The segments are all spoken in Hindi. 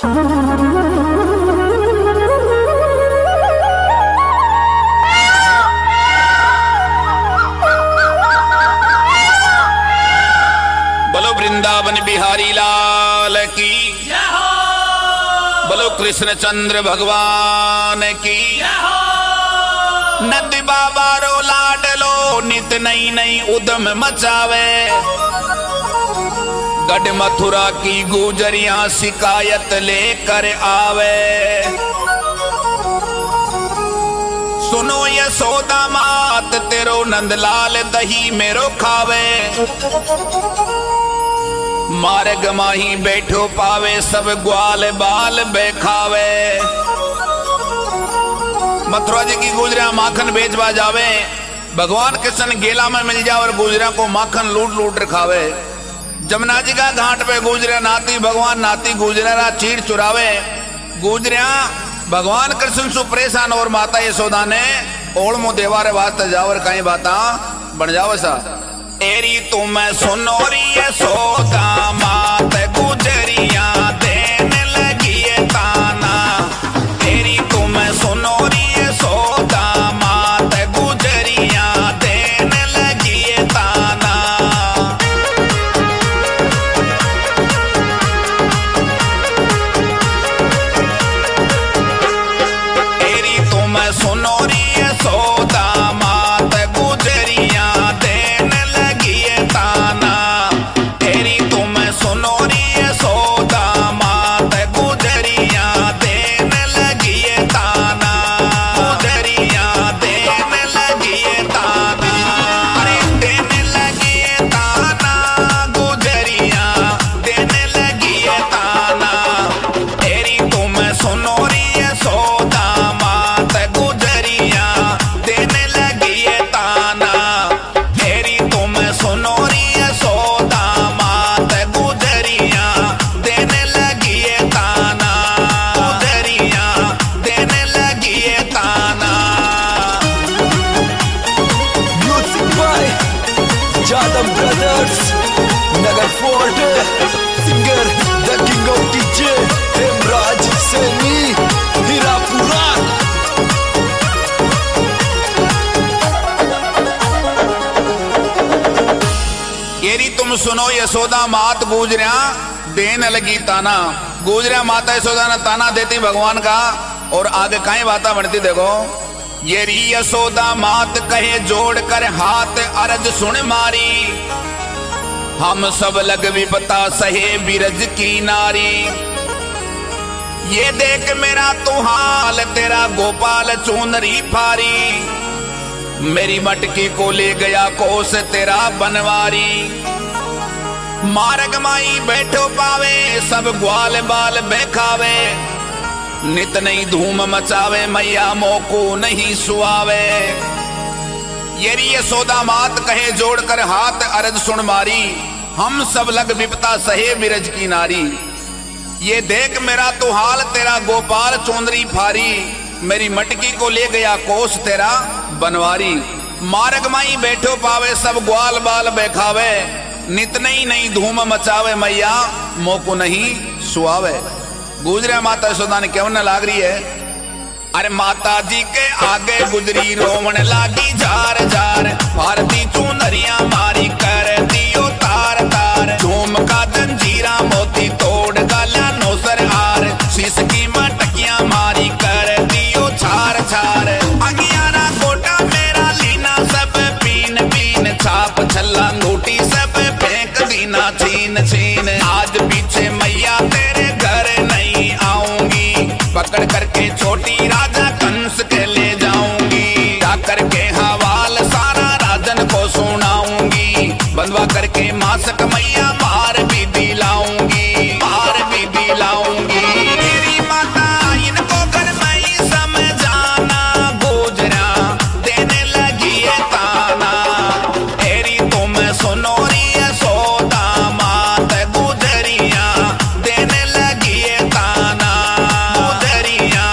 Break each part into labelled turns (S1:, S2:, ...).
S1: बोलो वृंदावन बिहारी लाल की, बोलो कृष्ण चंद्र भगवान की। नंद बाबा रो लाडलो नित नई नई उदम मचावे, गढ़ मथुरा की गुजरियां शिकायत लेकर आवे। सुनो यशोदा मात तेरो नंदलाल दही मेरो खावे, मार्ग माही बैठो पावे सब ग्वाल बाल बेखावे। मथुरा जी की गुजरिया माखन बेचवा जावे, भगवान कृष्ण गेला में मिल जाए और गुजरिया को माखन लूट लूट रखावे। जमुना जी का घाट पे गुजरिया नाती भगवान नाती गुजरिया चीड़ चुरावे। गुजरिया भगवान कृष्ण सु परेशान और माता यशोदा ने ओढ़ मुंह देवारे वास्ते जावर कहीं बाता बन जावे सा। एरी तुम सुनोरी यशोदा मात गुजरिया देने लगी है ताना। एरी तुम सुनोरी यशोदा मात गुजरिया देने लगी है ताना। एरी तुम सुनोरी यशोदा मात गुजरिया देने लगी है ताना। एरी तुम सुनोरी यशोदा मात गुजरिया देने लगी है ताना। गुजरिया देने लगी है ताना, अरे देने लगी है ताना। गुजरिया देने लगी है ताना। एरी तुम सुनोरी यशोदा मात गुजरिया देने लगी है ताना। एरी तुम सुनोरी यशोदा मात गुजरिया देने लगी है ताना। गुजरिया देने लगी है ताना।
S2: Music by Jadav brothers, Nagar fort, singer the king of DJ Hemraj Saini, Hirapura.
S1: एरी तुम सुनो यशोदा मात गुजरिया देने लगी ताना। गुजरिया माता यशोदा ने ताना देती भगवान का, और आगे कहीं बातें बढ़ती देखो। येरी यशोदा मात कहे जोड़ कर हाथ अर्ज सुन मारी। हम सब लग विपता सहे बिरज की नारी। ये देख मेरा तू हाल तेरा गोपाल चूनरी फारी। मेरी मटकी को ले गया कोस तेरा बनवारी। मार्ग माई बैठो पावे सब ग्वाल बाल बेखावे। नित नई धूम मचावे मैया मोको नहीं सुआवे। येरी यशोदा मात कहे जोड़कर हाथ अर्ज सुन मारी। हम सब लग विपता सहे बिरज की नारी। ये देख मेरा तो हाल तेरा गोपाल चौंदरी फारी। मेरी मटकी को ले गया कोस तेरा बनवारी। मार्ग माई बैठो पावे सब ग्वाल बाल बेखावे। नित नई नई धूम मचावे मैया मोको नहीं सुआवे। गुजरिया माता यशोदा ने क्यों न लाग रही है। अरे माता जी के आगे गुजरी रोवण लागी जार जार। भारती चुनरिया मारी कर दियो तार तार। झूम का जंजीरा मोती तोड़ गाला नौसर हार। शीश की मटकियां मारी कर दियो छार छार। अगियारा गोटा मेरा लीना सब पीन पीन। छाप छल्ला अंगूठी सब फेंक दीना छीन छीन। आज पीछे मैया तेरे घर नहीं आऊंगी। पकड़ करके छोटी राजा कंस के ले जाऊंगी। जाकर के हवाल सारा राजन को सुनाऊंगी। बंधवा करके मासक मैया मार भी दिलाऊंगी। मार भी दिलाऊंगी। मेरी माता इनको घर में ही समझाना। गुजरा देने लगी है ताना। एरी तुम सुनोरी यशोदा मात गुजरिया देने लगी है ताना। गुजरिया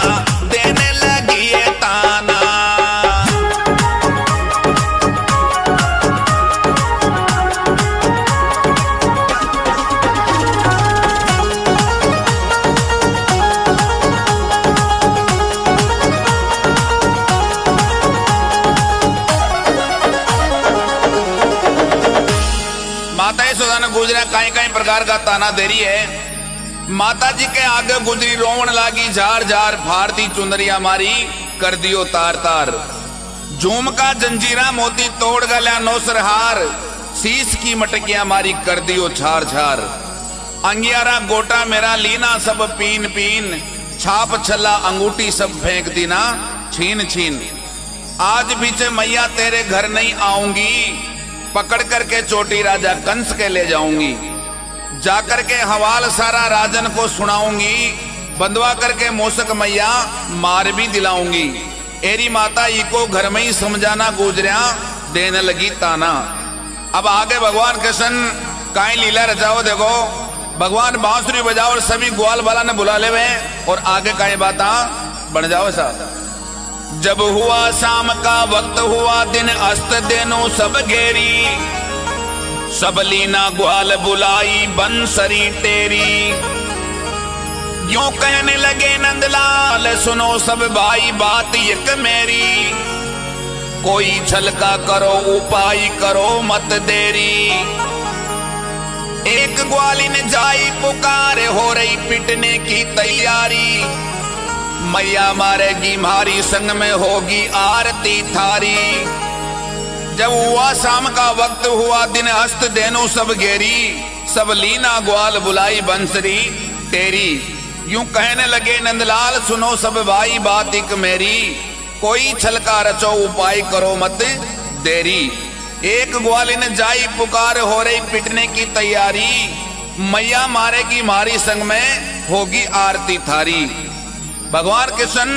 S1: कई कई प्रकार का ताना दे रही है। माता जी के आगे गुजरी रोवण लागी, झार झार फारती चुंदरिया मारी, कर दियो तार तार। झूमका जंजीरा मोती तोड़ गल्या नौसरहार, शीश की मटकियां मारी, कर दियो छार छार। अंगियारा गोटा मेरा लीना सब पीन पीन, छाप छल्ला अंगूठी सब फेंक दीना छीन छीन। आज पीछे मैया तेरे घर नहीं आऊंगी, पकड़ करके चोटी राजा कंस के ले जाऊंगी। जाकर के हवाल सारा राजन को सुनाऊंगी, बंधवा करके मोसक मैया मार भी दिलाऊंगी। एरी माता ई को घर में ही समझाना गुजरिया, देने लगी ताना। अब आगे भगवान कृष्ण काई लीला रचाओ। देखो भगवान बांसुरी बजाओ और सभी ग्वाल वाला ने बुला ले और आगे काई बाता बन जाओ साहब। जब हुआ शाम का वक्त हुआ दिन अस्त देनो सब घेरी, सब लीना ग्वाल बुलाई बंसरी तेरी। यूं कहने लगे नंदलाल सुनो सब भाई बात एक मेरी, कोई छलका करो उपाय करो मत देरी। एक ग्वालिन जाई पुकार, हो रही पिटने की तैयारी। मैया मारेगी मारी संग में होगी आरती थारी। जब हुआ शाम का वक्त हुआ दिन हस्त देनो सब घेरी, सब लीना ग्वाल बुलाई बंसरी तेरी। यूं कहने लगे नंदलाल सुनो सब भाई बात एक मेरी, कोई छलका रचो उपाय करो मत देरी। एक ग्वालिन जाई पुकार, हो रही पिटने की तैयारी। मैया मारेगी मारी संग में होगी आरती थारी। भगवान कृष्ण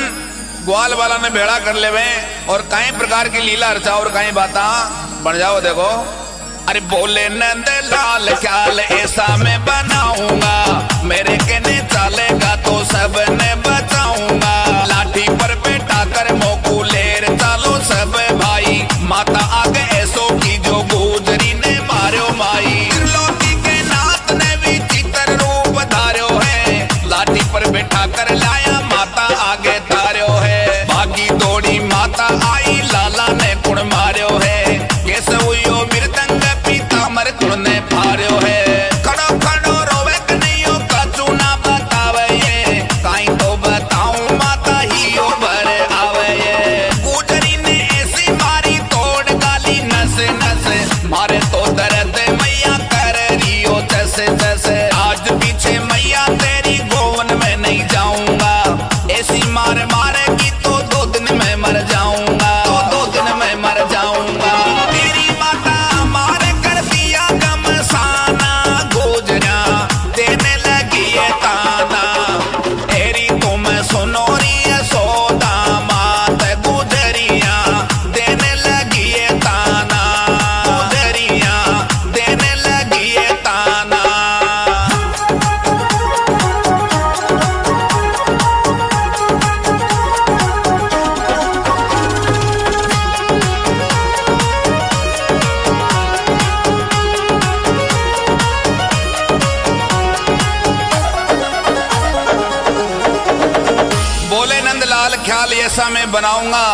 S1: ग्वाल वाला ने भेड़ा कर लेवे और कई प्रकार की लीला रचा और कई बाता बन जाओ। देखो अरे बोले नंद लाल ख्याल ऐसा मैं बनाऊंगा, मेरे कहने चलेगा तो सब ने बचाऊंगा। लाठी पर बैठा कर मोकू लेर चालो सब भाई, माता आगे ऐसो की जो गुजरी ने मारो माई। त्रिलोकी के नाथ ने भी चित्र रूप धार्यो है, लाठी पर बैठा कर लाया माता आगे तार्यो है। भागी दौड़ी माता आई लाला ने कुण मार्यो है, कैसे हुयो मृदंग पीताम्बर कुण ने फार्यो है। खड़ो खड़ो रोवे कन्हैयो कछु ना बतावे ये, काई तो बताऊं माता ही उभर आवे ये। गुजरी ने ऐसी मारी तोड़ गाली नस नस, मारे तो दर्द मैया कर रियो जैसे जैसे। आज पीछे मैया तेरी गोवन में नहीं जाऊंगा, ऐसी मार मारेगी तो 2 दिन में मर जाऊंगा, तो 2 दिन में मर जाऊंगा। तेरी माता मार कर दिया गमसाना, गुजरा देने लगी है ताना। तेरी तुम सुनो री सोदा मात गुजरिया देने लगी है ताना, गुजरिया देने लगी है ताना। बोले नंदलाल ख्याल ऐसा मैं बनाऊंगा,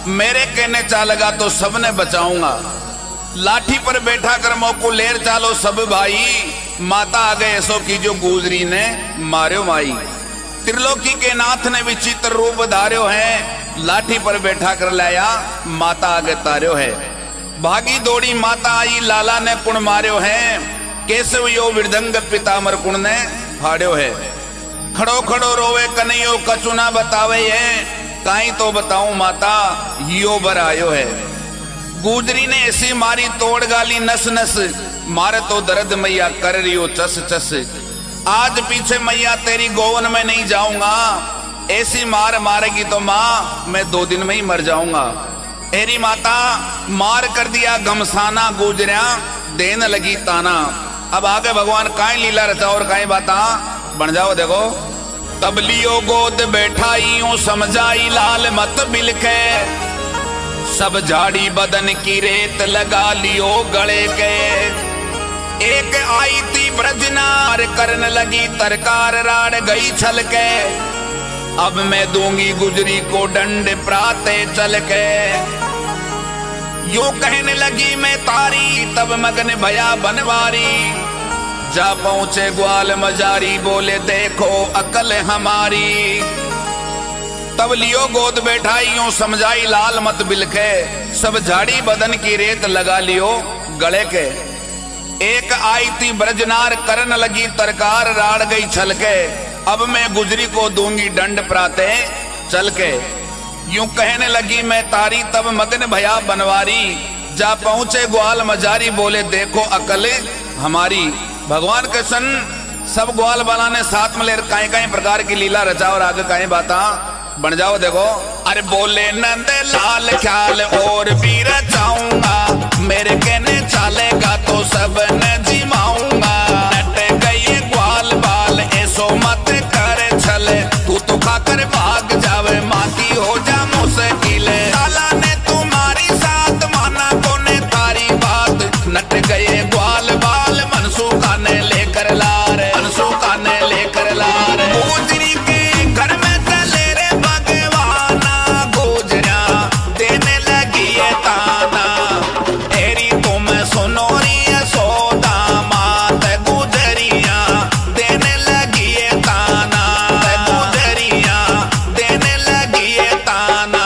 S1: मेरे कहने चालेगा तो सबने बचाऊंगा। लाठी पर बैठा कर मोकू लेर चालो सब भाई, माता आ गए ऐसो की जो गुजरी ने मार्यो माई। त्रिलोकी के नाथ ने विचित्र रूप धार्यो है, लाठी पर बैठा कर लाया माता आगे तार्यो है। भागी दौड़ी माता आई लाला ने कुण मार्यो है, केशव यो मृदंग पीताम्बर कुण ने फाड़्यो है। खड़ो खड़ो रोवे कन्हैयो कछु ना बतावे है, काई तो बताऊं माता यो बर आयो है। गुजरी ने ऐसी मारी तोड़ गाली नस नस, मारे तो दर्द मैया कर रियो चस चस। आज पीछे मैया तेरी गोवन में नहीं जाऊंगा, ऐसी मार मारेगी तो माँ मैं 2 दिन में ही मर जाऊंगा। तेरी माता मार कर दिया गमसाना, गुजरिया देने लगी ताना। अब आगे भगवान काई लीला रचा और काई बाता बन जाओ। देखो तबलियो गोद बैठाई समझाई लाल मत बिलखे, सब झाड़ी बदन की रेत लगा लियो गले के। एक आई थी ब्रजनार करने लगी तरकार, राड़ गई छल के। अब मैं दूंगी गुजरी को डंड प्राते चल के। यूं कहने लगी मैं तारी, तब मगन भया बनवारी। जा पहुंचे ग्वाल मजारी, बोले देखो अकल हमारी। तब लियो गोद बैठाई, यूं समझाई लाल मत बिलखे, सब झाड़ी बदन की रेत लगा लियो गले के। एक आई थी ब्रजनार, करन लगी तरकार, राड़ गई छल के, अब मैं गुजरी को दूंगी दंड प्राते चल के। यूं कहने लगी मैं तारी, तब मदन भया बनवारी, जा पहुंचे ग्वाल मजारी, बोले देखो अकल हमारी। भगवान कृष्ण सब ग्वाल वाला ने साथ में ले कई कई प्रकार की लीला रचा और आगे कई बाता बन जाओ देखो। अरे बोले नंद लाल ख्याल और भी रचाऊंगा, मेरे कहने चलेगा तो सब न जिमाऊंगा। नट गए ग्वाल बाल ऐसो मत कर छले, तू तो खाकर भाग जावे माँ की हो जा मुश्किल। लाला ने तुम्हारी साथ माना कोने तारी बात, नट गए ग्वाल बाल मनसूखा ने लेकर लार, मनसूखा ने लेकर लार। गुजरी के घर में चले रे भगवाना, गुजरा देने लगी है ताना, एरी तुम सुनो री सोदा मात, गुजरिया देने लगी है ताना, गुजरिया देने लगी है ताना।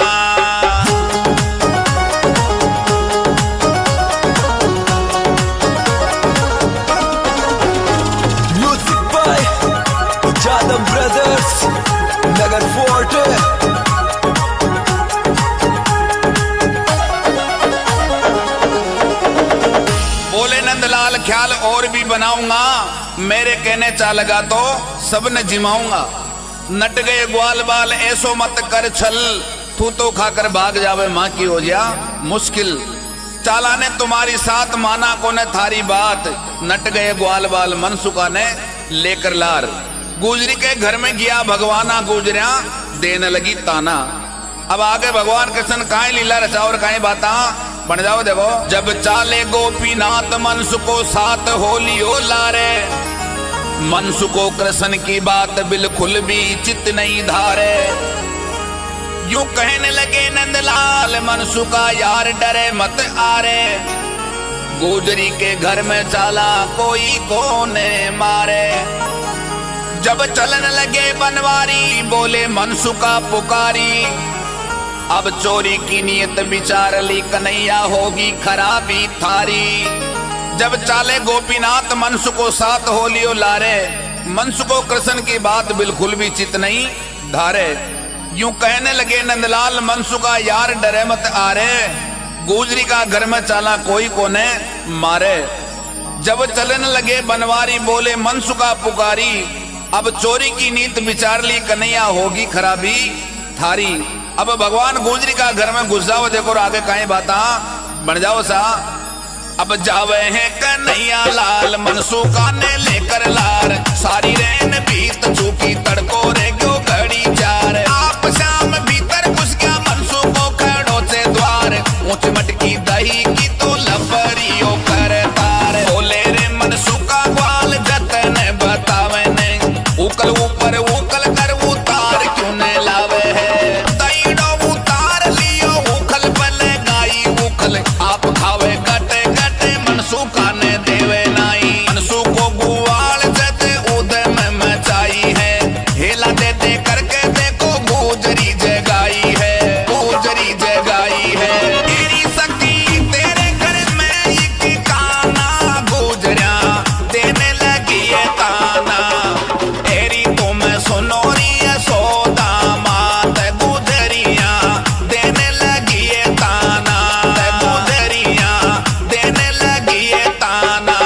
S2: Music by Jadav brothers, Nagar fort.
S1: बोले नंदलाल ख्याल और भी बनाऊंगा, मेरे कहने चा लगा तो सब न जिमाऊंगा। नट गए ग्वाल बाल ऐसो मत कर छल, तू तो खाकर भाग जावे माँ की हो जा मुश्किल। चाला ने तुम्हारी साथ माना कोने थारी बात, नट गए ग्वाल बाल मनसुखा ने लेकर लार। गुजरी के घर में गया भगवाना, गुजरिया देने लगी ताना। अब आगे भगवान कृष्ण काई लीला रचा और काई बाता बन जाओ देखो। जब चाले गोपीनाथ मनसुखो साथ होलियो लारे, मनसुखो कृष्ण की बात बिल्कुल भी चित नहीं धारे। यूं कहने लगे नंदलाल मनसुखा यार डरे मत आरे, गुजरी के घर में चाला कोई कोने मारे। जब चलन लगे बनवारी, बोले मनसुखा पुकारी, अब चोरी की नीयत विचार ली कन्हैया होगी खराबी थारी। जब चाले गोपीनाथ मनसुखो साथ होलियो लारे, मनसुखो कृष्ण की बात बिल्कुल भी चित नहीं धारे। यूं कहने लगे नंदलाल मनसुखा यार डरे मत आरे, गुजरी का घर में चाला कोई कोने मारे। जब चलन लगे बनवारी, बोले मनसुखा पुकारी, अब चोरी की नीत विचार ली कन्हैया होगी खराबी थारी। अब भगवान गुजरी का घर में घुस जाओ देखो और आगे काई बाता बन जाओ सा। अब जावे हैं कन्हैया लाल मनसुखा ने लेकर लार, सारी रैन बीत चुकी तड़को रे क्यों घड़ी चार। आप शाम भीतर घुस गया मनसुखो खड़ो से द्वार, ऊंच मटकी दही की तो लफरियो कर तार। बोले रे मनसुखा ग्वाल जतन बतावे ने, उकल ऊपर उकल कर उतार क्यों ने लावे है। दईड़ो उतार लियो उखल पले गाई उखल, आप खावे गटे गटे मनसुखा ने देवे नाई। मनसुखो गुवाल जते उदय में मचाई है, हेला दे दे करके देखो गुजरी जगाई है, गुजरी जगाई है। तेरी सखी तेरे घर में एक काना, गुजरिया देने लगी है ताना, एरी तुम सुनो री सोदा मात, गुजरिया देने लगी है ताना, गुजरिया देने लगी है ताना।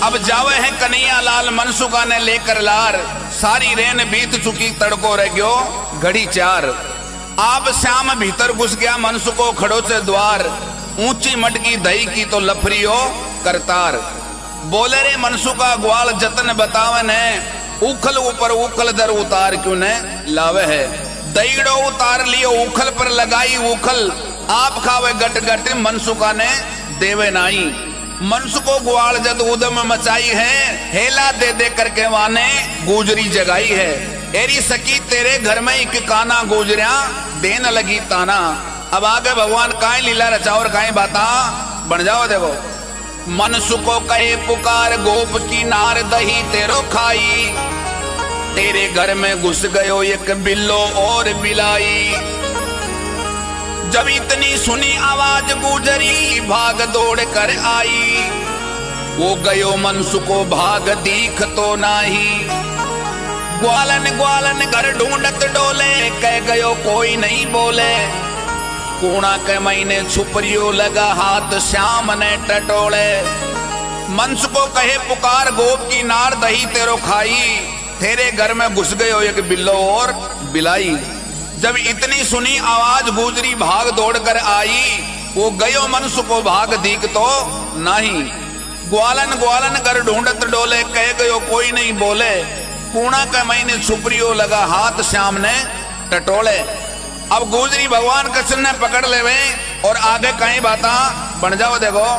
S1: अब जावे है कन्हैया लाल मनसुखा ने लेकर लार, सारी रेन बीत चुकी तड़को रह गयो घड़ी चार। आप श्याम भीतर घुस गया मनसुखो खड़ो से द्वार, ऊंची मटकी दही की तो लफरियो करतार। बोले रे मनसुखा ग्वाल जतन बतावन है, उखल ऊपर उखल दर उतार क्यों ने लावे है। दईड़ो उतार लियो उखल पर लगाई उखल, आप खावे गट गट मनसुका ने देवे नाई। मनसुको ग्वाल जद उदम मचाई है, हेला दे दे करके वाने गुजरी जगाई है। एरी सकी तेरे घर में एक काना गुजरिया देन लगी ताना। अब आगे भगवान काई लीला रचा और काई बाता बन जाओ। देखो मनसुको कहे पुकार गोप की नार दही तेरो खाई। तेरे घर में घुस गयो एक बिल्लो और बिलाई। जब इतनी सुनी आवाज गुजरी भाग दौड़ कर आई। वो गयो मनसुको भाग दीख तो नाही। ग्वालन ग्वालन घर ढूंढत डोले कह गयो कोई नहीं बोले। कोना के महीने छुपरियो लगा हाथ श्याम ने टटोले। मनसुको कहे पुकार गोप की नार दही तेरो खाई। तेरे घर में घुस गयो एक बिल्लो और बिलाई। जब इतनी सुनी आवाज गुजरी भाग दौड़ कर आई। वो गयो मनसुको भाग दीख तो नहीं। ग्वालन ग्वालन घर ढूंढत डोले कह गयो कोई नहीं बोले। कूणा का महीने छुपरियो लगा हाथ श्याम ने टटोले। अब गुजरी भगवान कृष्ण ने पकड़ लेवे और आगे कहीं बाता बन जाओ। देखो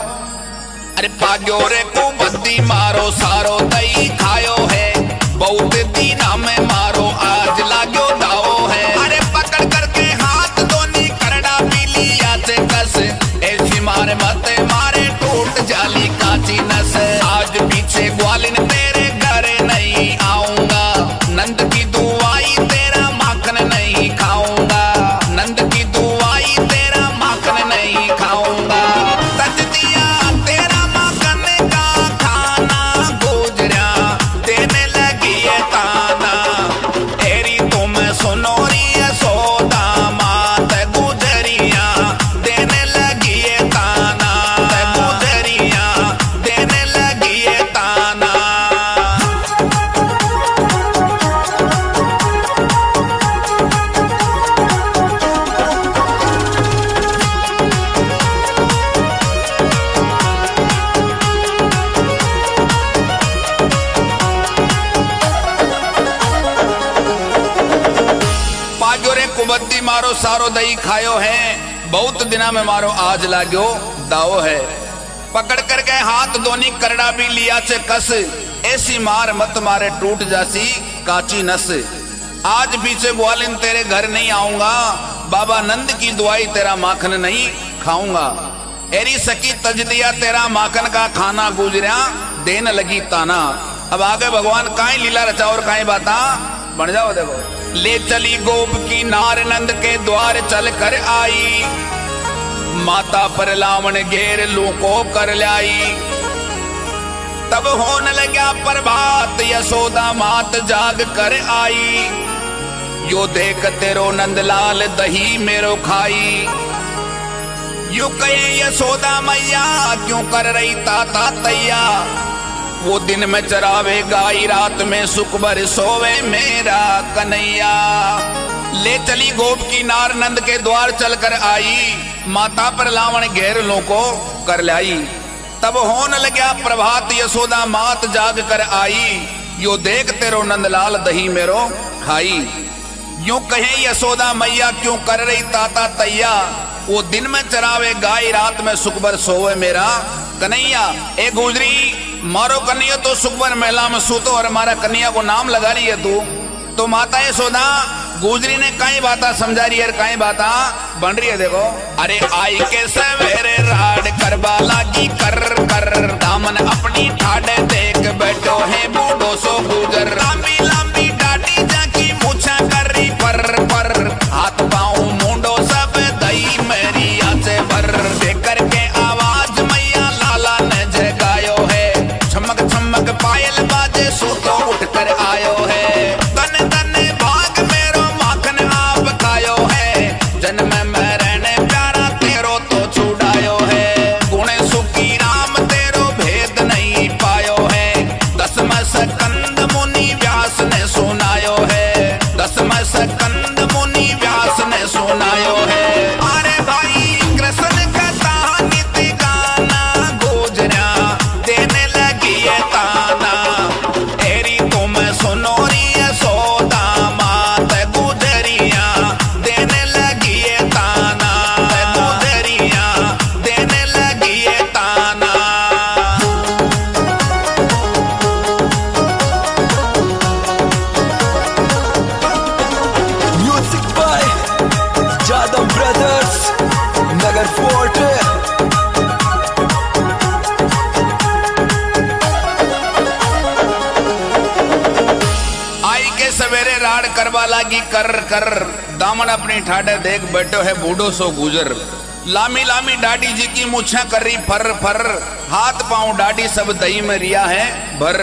S1: अरे पाग्यो रे को बद्दी मारो सारो दही खायो है। बहुत दीना में मारो आज लाग्यो दाओ है। अरे पकड़ करके हाथ दोनी करड़ा पीली से कस। ऐसी मारे मते मारे टूट जाली काची नस। आज पीछे ग्वालिन तेरे घर नहीं आऊंगा। नंद की दुआई तेरा माखन नहीं खाऊंगा। नंद की दुआई तेरा माखन नहीं खाऊंगा। तज दिया तेरा माखन का खाना गुजरा देने लगी है ताना। एरी तुम सुनोरी सोदा मात गुजरिया देने लगी है ताना। गुजरिया देने लगी है ताना। पाजोरे कुबद्दी मारो सारो दही खायो है। बहुत दिना में मारो आज लाग्यो दाओ है। पकड़ कर के हाथ दोनी करड़ा भी लिया से कस। ऐसी मार मत मारे टूट जासी काची नस। आज पीछे ग्वालिन तेरे घर नहीं आऊंगा। बाबा नंद की दुआई तेरा माखन नहीं खाऊंगा। एरी सकी तज दिया तेरा माखन का खाना गुजरिया देन लगी ताना। अब आगे भगवान काई लीला रचा और काई बाता बन जाओ। देखो ले चली गोप की नार नंद के द्वार चल कर आई। माता पर लावण घेर लू को कर लाई। तब होने लगा प्रभात यशोदा मात जाग कर आई। यो देख तेरो नंदलाल दही मेरो खाई। यू कहे यशोदा मैया क्यों कर रही ताता तैया। वो दिन में चरावे गाई रात में सुख भर सोवे मेरा कन्हैया। ले चली गोप की नार नंद के द्वार चल कर आई। माता पर लावण घेर लो को कर लाई। तब होने लगा प्रभात यशोदा मात जाग कर आई। यो देख तेरो नंदलाल दही मेरो खाई। यूं कहे यशोदा मैया क्यों कर रही ताता तैया। वो दिन में चरावे गाय रात में सुख भर सोवे मेरा कन्हैया। ए गुजरी मारो कन्हैया तो सुख भर मेला में सूतो और हमारा कन्हैया को नाम लगा रही है तू। तो माता यशोदा गुजरी ने कई बाता समझा रही है कई बाता बन रही है। देखो अरे आई के सवेरे राड करवा लागी कर कर। दामन अपनी ठाडे देख बैठो है बूढ़ो सो गुजर। लांबी लांबी डाटी जाकी मूछा करी पर पर। हाथ पाँव मुंडो सब दही मेरी आसे भर। देकर के आवाज मैया लाला ने जगायो है। चमक चमक पायल बाजे सूतो उठ कर आयो है। तन तन भाग मेरो माखन आप खायो है। जन्म में रहने प्यारा तेरो तो छुड़ायो है। गुणे सुखी राम तेरो भेद नहीं पायो है। दसम स्कंद मुनि व्यास ने सुनायो है। दसम स्कंद मुनि व्यास ने सुनायो है। अरे भाई कृष्ण कथा नित्य गाना गुजरा देने लगी है ताना। लाड़ करवा लागी कर कर, दामन अपनी ठाडे देख बैठो है बूढ़ो सो गुजर। लामी लामी डाडी जी की मुछें कर रही फर फर, हाथ पांव डाडी सब दही में रिया है भर।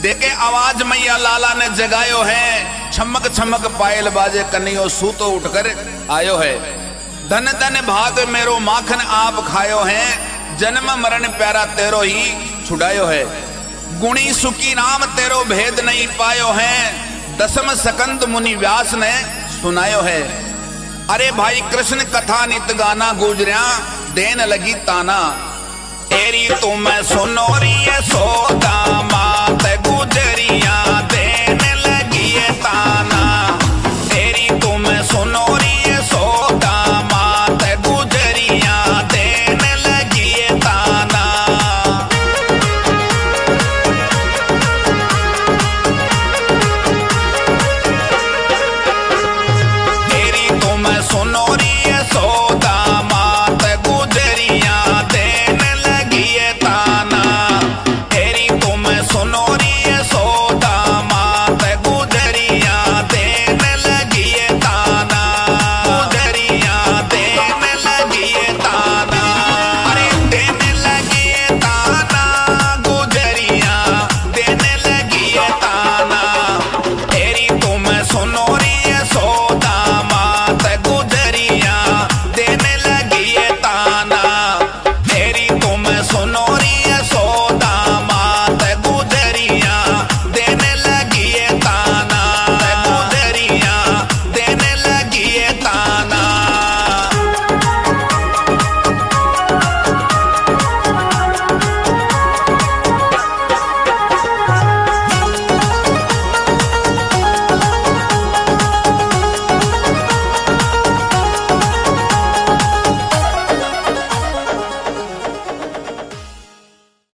S1: देखे आवाज मैया लाला ने जगायो है, छमक छमक पायल बाजे कन्यो सूतो उठकर आयो है। धन धन भाग मेरो माखन आप खायो है, जन्म मरण प्यारा तेरो ही छुड़ायो है। गुणी सुखी नाम तेरो भेद नहीं पायो है, दसम सकंद मुनि व्यास ने सुनायो है। अरे भाई कृष्ण कथा नित गाना गुजरिया, देन लगी ताना। तेरी तुम्हें सुनो री सो